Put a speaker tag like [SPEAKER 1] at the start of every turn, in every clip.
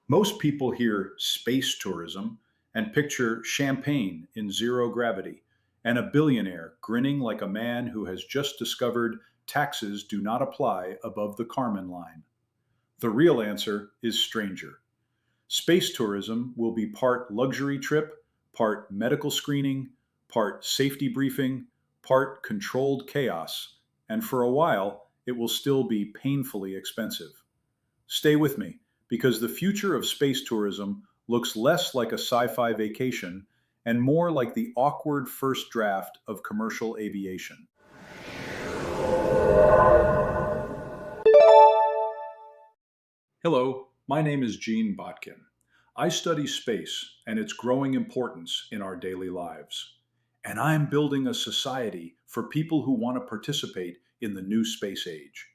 [SPEAKER 1] Most people hear space tourism and picture champagne in zero gravity and a billionaire grinning like a man who has just discovered taxes do not apply above the Kármán line. The real answer is stranger. Space tourism will be part luxury trip, part medical screening, part safety briefing, part controlled chaos, and for a while, it will still be painfully expensive. Stay with me, because the future of space tourism looks less like a sci fi vacation and more like the awkward first draft of commercial aviation. Hello, my name is Gene Botkin. I study space and its growing importance in our daily lives. And I'm building a society for people who want to participate in the new space age.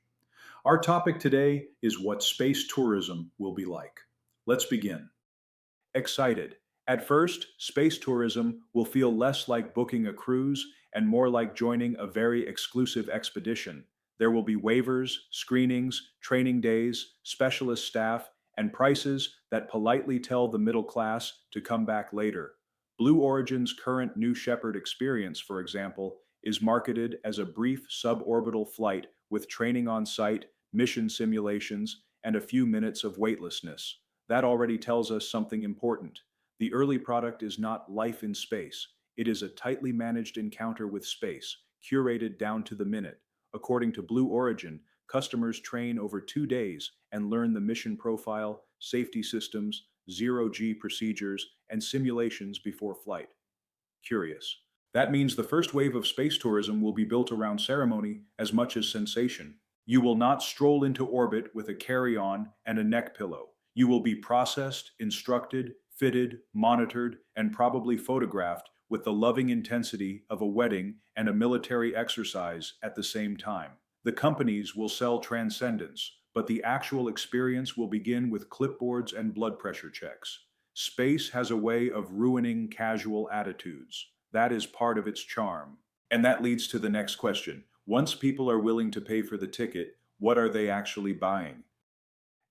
[SPEAKER 1] Our topic today is what space tourism will be like. Let's begin. Excited. At first, space tourism will feel less like booking a cruise and more like joining a very exclusive expedition. There will be waivers, screenings, training days, specialist staff, and prices that politely tell the middle class to come back later. Blue Origin's current New Shepard experience, for example, is marketed as a brief suborbital flight with training on site, mission simulations, and a few minutes of weightlessness. That already tells us something important. The early product is not life in space. It is a tightly managed encounter with space, curated down to the minute. According to Blue Origin, customers train over 2 days and learn the mission profile, safety systems, zero-G procedures, and simulations before flight. Curious. That means the first wave of space tourism will be built around ceremony as much as sensation. You will not stroll into orbit with a carry-on and a neck pillow. You will be processed, instructed, fitted, monitored, and probably photographed with the loving intensity of a wedding and a military exercise at the same time. The companies will sell transcendence, but the actual experience will begin with clipboards and blood pressure checks. Space has a way of ruining casual attitudes. That is part of its charm. And that leads to the next question. Once people are willing to pay for the ticket, what are they actually buying?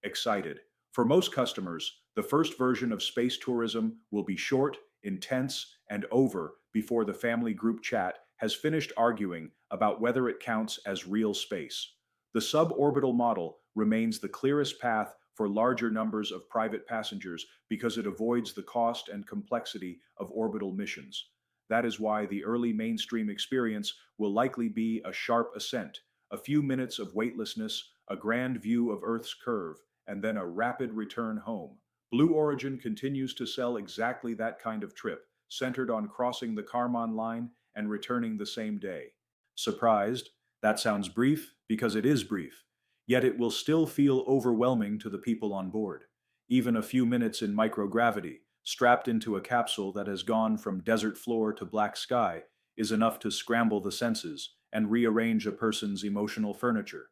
[SPEAKER 1] Excited. For most customers, the first version of space tourism will be short, intense, and over before the family group chat has finished arguing about whether it counts as real space. The suborbital model remains the clearest path for larger numbers of private passengers because it avoids the cost and complexity of orbital missions. That is why the early mainstream experience will likely be a sharp ascent, a few minutes of weightlessness, a grand view of Earth's curve, and then a rapid return home. Blue Origin continues to sell exactly that kind of trip, centered on crossing the Kármán line and returning the same day. Surprised? That sounds brief because it is brief. Yet it will still feel overwhelming to the people on board. Even a few minutes in microgravity, strapped into a capsule that has gone from desert floor to black sky, is enough to scramble the senses and rearrange a person's emotional furniture.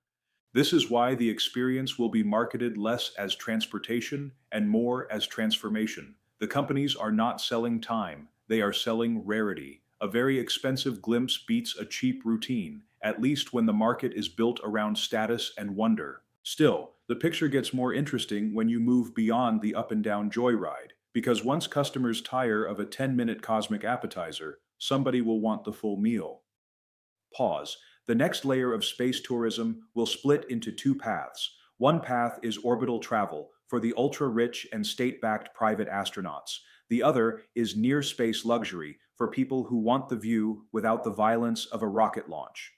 [SPEAKER 1] This is why the experience will be marketed less as transportation and more as transformation. The companies are not selling time, they are selling rarity. A very expensive glimpse beats a cheap routine, at least when the market is built around status and wonder. Still, the picture gets more interesting when you move beyond the up and down joyride, because once customers tire of a 10-minute cosmic appetizer, somebody will want the full meal. Pause. The next layer of space tourism will split into two paths. One path is orbital travel for the ultra-rich and state-backed private astronauts. The other is near-space luxury for people who want the view without the violence of a rocket launch.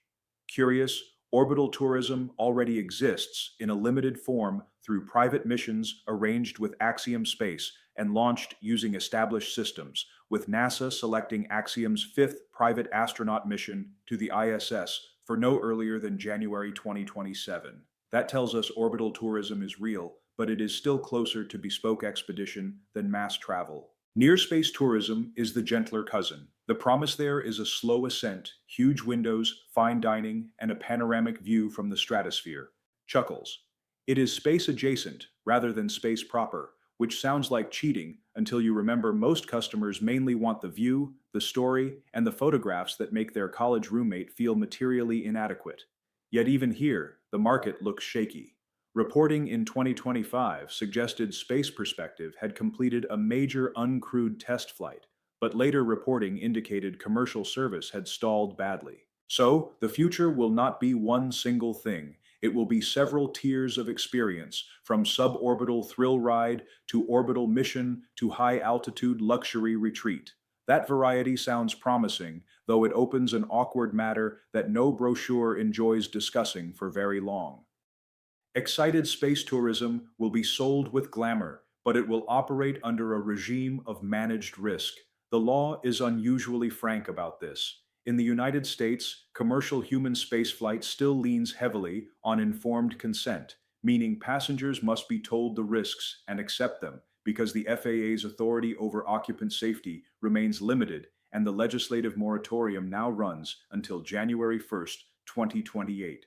[SPEAKER 1] Curious, orbital tourism already exists in a limited form through private missions arranged with Axiom Space and launched using established systems, with NASA selecting Axiom's fifth private astronaut mission to the ISS for no earlier than January 2027. That tells us orbital tourism is real, but it is still closer to bespoke expedition than mass travel. Near space tourism is the gentler cousin. The promise there is a slow ascent, huge windows, fine dining, and a panoramic view from the stratosphere. Chuckles. It is space adjacent rather than space proper, which sounds like cheating until you remember most customers mainly want the view, the story, and the photographs that make their college roommate feel materially inadequate. Yet even here, the market looks shaky. Reporting in 2025 suggested Space Perspective had completed a major uncrewed test flight, but later reporting indicated commercial service had stalled badly. So, the future will not be one single thing. It will be several tiers of experience, from suborbital thrill ride to orbital mission to high altitude luxury retreat. That variety sounds promising, though it opens an awkward matter that no brochure enjoys discussing for very long. Excited space tourism will be sold with glamour, but it will operate under a regime of managed risk. The law is unusually frank about this. In the United States, commercial human spaceflight still leans heavily on informed consent, meaning passengers must be told the risks and accept them, because the FAA's authority over occupant safety remains limited and the legislative moratorium now runs until January 1st, 2028.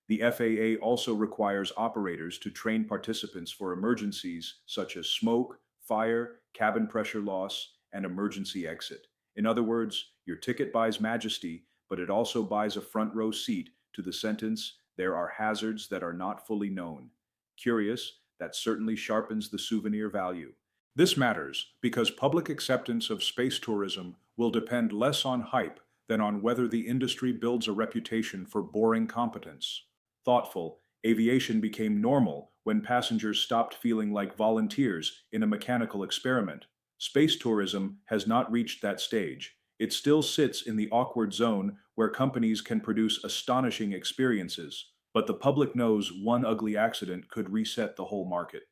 [SPEAKER 1] The FAA also requires operators to train participants for emergencies such as smoke, fire, cabin pressure loss, and emergency exit. In other words, your ticket buys majesty, but it also buys a front row seat to the sentence, "There are hazards that are not fully known." Curious, that certainly sharpens the souvenir value. This matters because public acceptance of space tourism will depend less on hype than on whether the industry builds a reputation for boring competence. Thoughtful, aviation became normal when passengers stopped feeling like volunteers in a mechanical experiment. Space tourism has not reached that stage. It still sits in the awkward zone where companies can produce astonishing experiences, but the public knows one ugly accident could reset the whole market.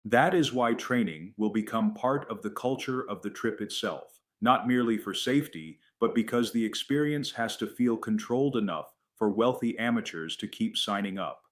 [SPEAKER 1] That is why training will become part of the culture of the trip itself, not merely for safety, but because the experience has to feel controlled enough for wealthy amateurs to keep signing up.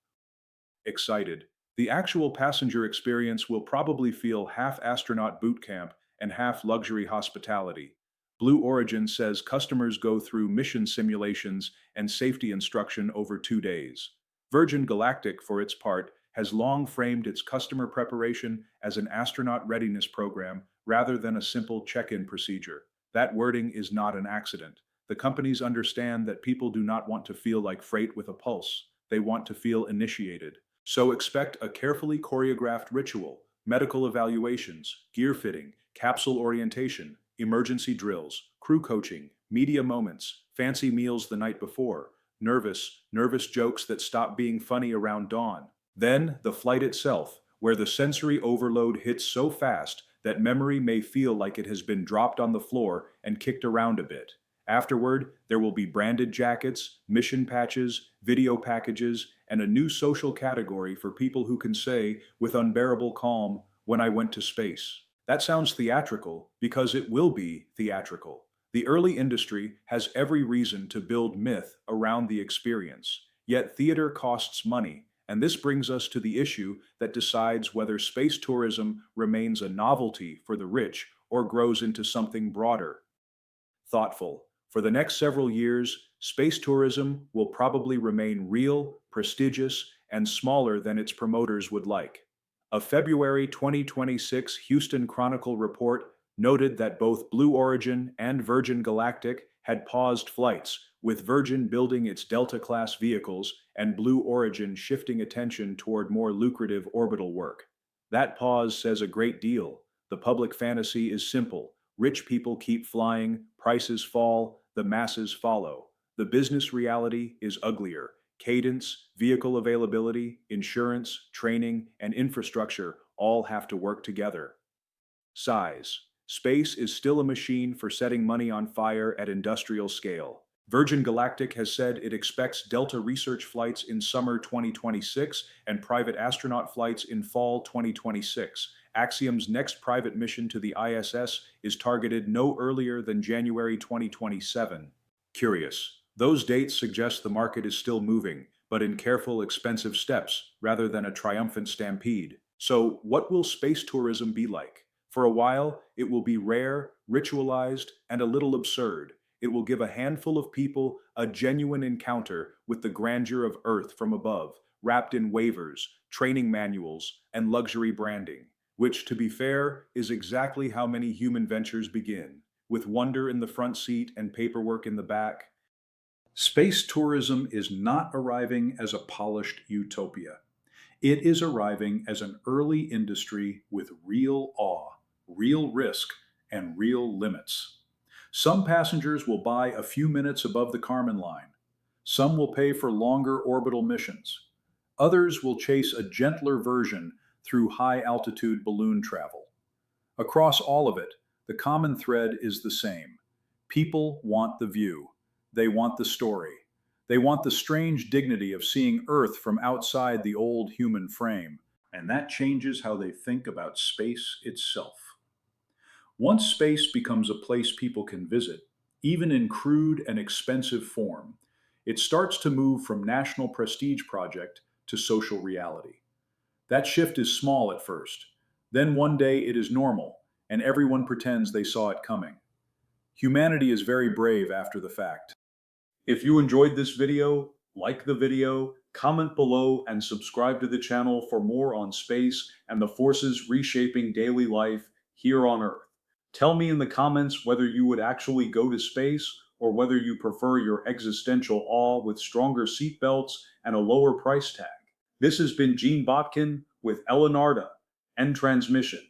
[SPEAKER 1] Excited. The actual passenger experience will probably feel half astronaut boot camp and half luxury hospitality. Blue Origin says customers go through mission simulations and safety instruction over 2 days. Virgin Galactic, for its part, has long framed its customer preparation as an astronaut readiness program rather than a simple check-in procedure. That wording is not an accident. The companies understand that people do not want to feel like freight with a pulse. They want to feel initiated. So expect a carefully choreographed ritual, medical evaluations, gear fitting, capsule orientation, emergency drills, crew coaching, media moments, fancy meals the night before, nervous jokes that stop being funny around dawn. Then the flight itself, where the sensory overload hits so fast that memory may feel like it has been dropped on the floor and kicked around a bit. Afterward, there will be branded jackets, mission patches, video packages, and a new social category for people who can say, with unbearable calm, "When I went to space." That sounds theatrical because it will be theatrical. The early industry has every reason to build myth around the experience, yet theater costs money, and this brings us to the issue that decides whether space tourism remains a novelty for the rich or grows into something broader. Thoughtful. For the next several years, space tourism will probably remain real, prestigious, and smaller than its promoters would like. A February 2026 Houston Chronicle report noted that both Blue Origin and Virgin Galactic had paused flights, with Virgin building its Delta-class vehicles and Blue Origin shifting attention toward more lucrative orbital work. That pause says a great deal. The public fantasy is simple. Rich people keep flying, prices fall, the masses follow. The business reality is uglier. Cadence, vehicle availability, insurance, training, and infrastructure all have to work together. Size. Space is still a machine for setting money on fire at industrial scale. Virgin Galactic has said it expects Delta research flights in summer 2026 and private astronaut flights in fall 2026. Axiom's next private mission to the ISS is targeted no earlier than January 2027. Curious. Those dates suggest the market is still moving, but in careful, expensive steps, rather than a triumphant stampede. So, what will space tourism be like? For a while, it will be rare, ritualized, and a little absurd. It will give a handful of people a genuine encounter with the grandeur of Earth from above, wrapped in waivers, training manuals, and luxury branding, which, to be fair, is exactly how many human ventures begin, with wonder in the front seat and paperwork in the back. Space tourism is not arriving as a polished utopia. It is arriving as an early industry with real awe, real risk, and real limits. Some passengers will buy a few minutes above the Kármán line. Some will pay for longer orbital missions. Others will chase a gentler version through high-altitude balloon travel. Across all of it, the common thread is the same. People want the view. They want the story. They want the strange dignity of seeing Earth from outside the old human frame. And that changes how they think about space itself. Once space becomes a place people can visit, even in crude and expensive form, it starts to move from national prestige project to social reality. That shift is small at first. Then one day it is normal, and everyone pretends they saw it coming. Humanity is very brave after the fact. If you enjoyed this video, like the video, comment below, and subscribe to the channel for more on space and the forces reshaping daily life here on Earth. Tell me in the comments whether you would actually go to space or whether you prefer your existential awe with stronger seatbelts and a lower price tag. This has been Gene Botkin with Eleonarda. End transmission.